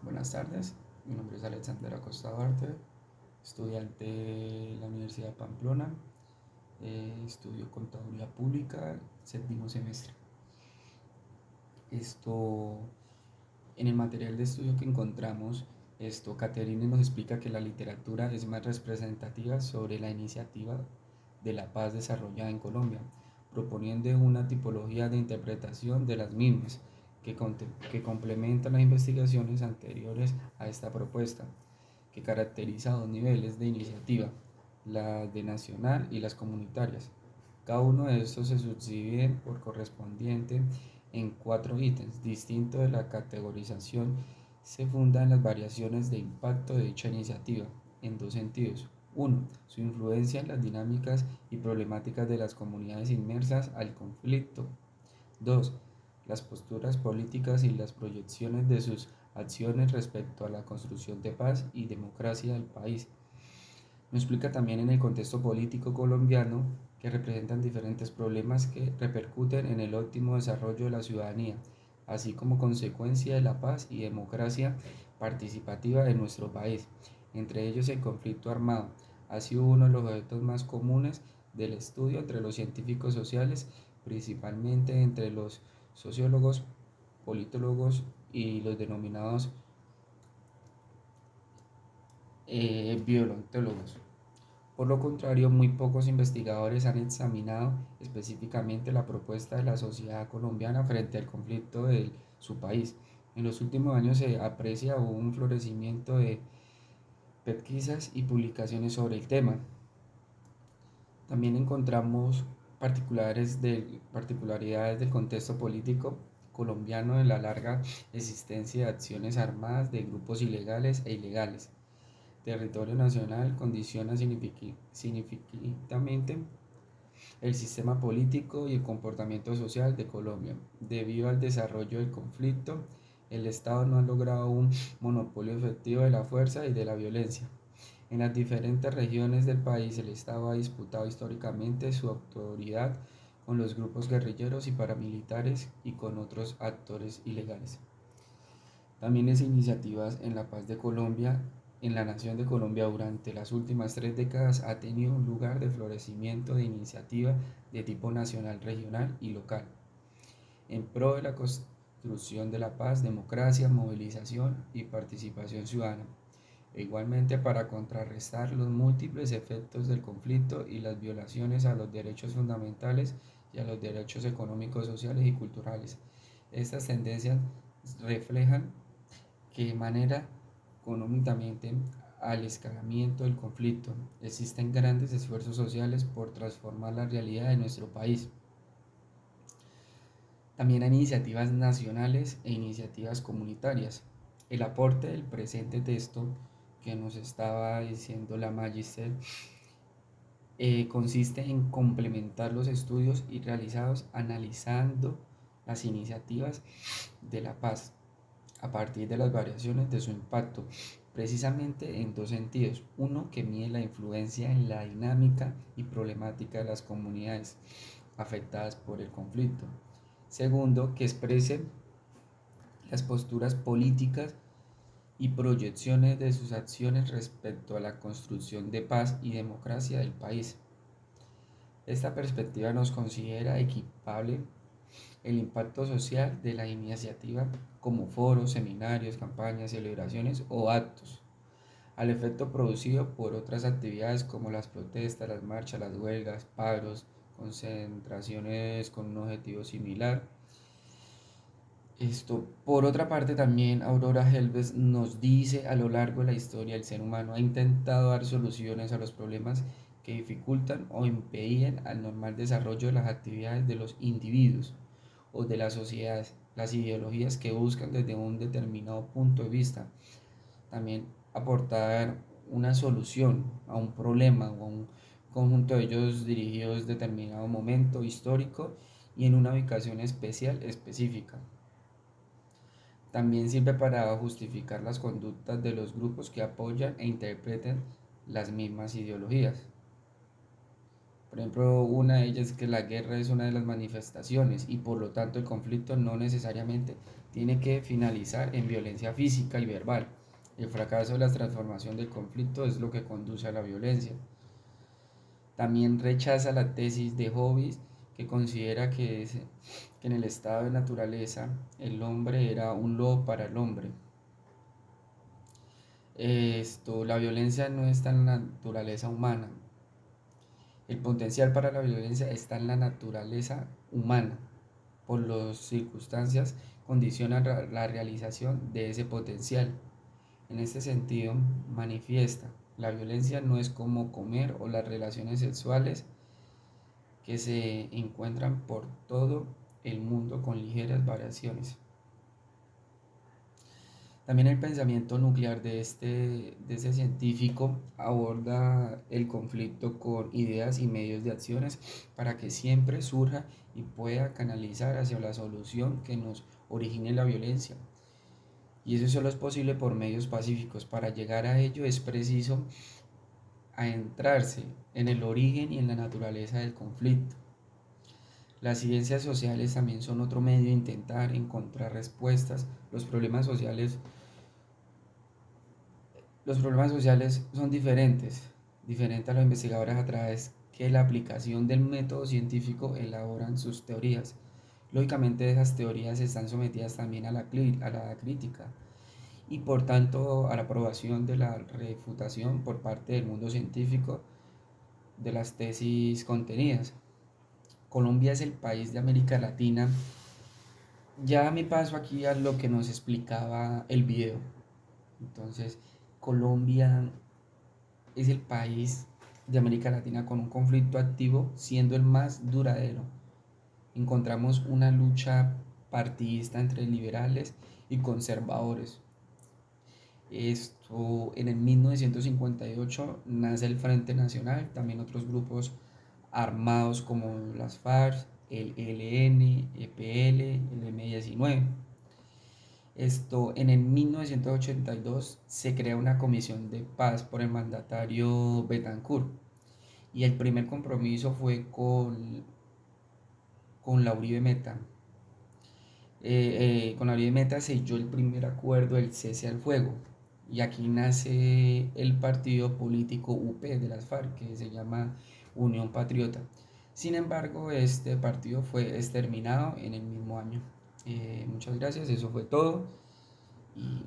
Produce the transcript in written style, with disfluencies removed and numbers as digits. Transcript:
Buenas tardes, mi nombre es Alexander Acosta Duarte, estudiante de la Universidad de Pamplona, estudio Contaduría Pública, séptimo semestre. Esto, en el material de estudio que encontramos, Caterine nos explica que la literatura es más representativa sobre la iniciativa de la paz desarrollada en Colombia, proponiendo una tipología de interpretación de las mismas que complementa las investigaciones anteriores a esta propuesta, que caracteriza dos niveles de iniciativa, la de nacional y las comunitarias. Cada uno de estos se subdivide por correspondiente en cuatro ítems. Distinto de la categorización, se funda en las variaciones de impacto de dicha iniciativa, en dos sentidos. Uno, su influencia en las dinámicas y problemáticas de las comunidades inmersas al conflicto. 2, las posturas políticas y las proyecciones de sus acciones respecto a la construcción de paz y democracia del país. Nos explica también en el contexto político colombiano que representan diferentes problemas que repercuten en el óptimo desarrollo de la ciudadanía, así como consecuencia de la paz y democracia participativa de nuestro país. Entre ellos el conflicto armado ha sido uno de los objetos más comunes del estudio entre los científicos sociales, principalmente entre los sociólogos, politólogos y los denominados biologólogos. Por lo contrario, muy pocos investigadores han examinado específicamente la propuesta de la sociedad colombiana frente al conflicto de su país. En los últimos años se aprecia un florecimiento de pesquisas y publicaciones sobre el tema. También encontramos particularidades del contexto político colombiano en la larga existencia de acciones armadas de grupos ilegales e ilegales. Territorio nacional condiciona significativamente el sistema político y el comportamiento social de Colombia. Debido al desarrollo del conflicto, el Estado no ha logrado un monopolio efectivo de la fuerza y de la violencia. En las diferentes regiones del país, el Estado ha disputado históricamente su autoridad con los grupos guerrilleros y paramilitares y con otros actores ilegales. También las iniciativas en la paz de Colombia, en la nación de Colombia durante las últimas 3 décadas ha tenido un lugar de florecimiento de iniciativa de tipo nacional, regional y local, en pro de la construcción de la paz, democracia, movilización y participación ciudadana. E igualmente para contrarrestar los múltiples efectos del conflicto y las violaciones a los derechos fundamentales y a los derechos económicos, sociales y culturales. Estas tendencias reflejan que de manera económicamente al escalamiento del conflicto. Existen grandes esfuerzos sociales por transformar la realidad de nuestro país. También hay iniciativas nacionales e iniciativas comunitarias. El aporte del presente texto que nos estaba diciendo la Magister consiste en complementar los estudios y realizados analizando las iniciativas de la paz a partir de las variaciones de su impacto, precisamente en dos sentidos. Uno, que mide la influencia en la dinámica y problemática de las comunidades afectadas por el conflicto. Segundo, que exprese las posturas políticas y proyecciones de sus acciones respecto a la construcción de paz y democracia del país. Esta perspectiva nos considera equipable el impacto social de la iniciativa como foros, seminarios, campañas, celebraciones o actos, al efecto producido por otras actividades como las protestas, las marchas, las huelgas, paros, concentraciones con un objetivo similar. Por otra parte, también Aurora Helves nos dice a lo largo de la historia el ser humano ha intentado dar soluciones a los problemas que dificultan o impedían al normal desarrollo de las actividades de los individuos o de las sociedades, las ideologías que buscan desde un determinado punto de vista. También aportar una solución a un problema o a un conjunto de ellos dirigidos a determinado momento histórico y en una ubicación especial específica. También sirve para justificar las conductas de los grupos que apoyan e interpreten las mismas ideologías. Por ejemplo, una de ellas es que la guerra es una de las manifestaciones y por lo tanto el conflicto no necesariamente tiene que finalizar en violencia física y verbal. El fracaso de la transformación del conflicto es lo que conduce a la violencia. También rechaza la tesis de Hobbes, que considera que en el estado de naturaleza el hombre era un lobo para el hombre. La violencia no está en la naturaleza humana. El potencial para la violencia está en la naturaleza humana. Por las circunstancias condicionan la realización de ese potencial. En este sentido, manifiesta, la violencia no es como comer o las relaciones sexuales que se encuentran por todo el mundo con ligeras variaciones. También el pensamiento nuclear de este científico aborda el conflicto con ideas y medios de acciones para que siempre surja y pueda canalizar hacia la solución que nos origine la violencia. Y eso solo es posible por medios pacíficos. Para llegar a ello es preciso adentrarse en el origen y en la naturaleza del conflicto. Las ciencias sociales también son otro medio de intentar encontrar respuestas. Los problemas sociales son diferentes a los investigadores a través que la aplicación del método científico elaboran sus teorías. Lógicamente esas teorías están sometidas también a la crítica y por tanto a la aprobación de la refutación por parte del mundo científico de las tesis contenidas. Colombia es el país de América Latina. Ya me paso aquí a lo que nos explicaba el video. Entonces, Colombia es el país de América Latina con un conflicto activo, siendo el más duradero. Encontramos una lucha partidista entre liberales y conservadores. En el 1958 nace el Frente Nacional, también otros grupos armados como las FARC, el ELN, EPL, el M-19. En el 1982 se crea una comisión de paz por el mandatario Betancourt y el primer compromiso fue con la Uribe Meta. Con la Uribe Meta selló el primer acuerdo del cese al fuego y aquí nace el partido político UP de las FARC que se llama Unión Patriota. Sin embargo, este partido fue exterminado en el mismo año. Muchas gracias, eso fue todo y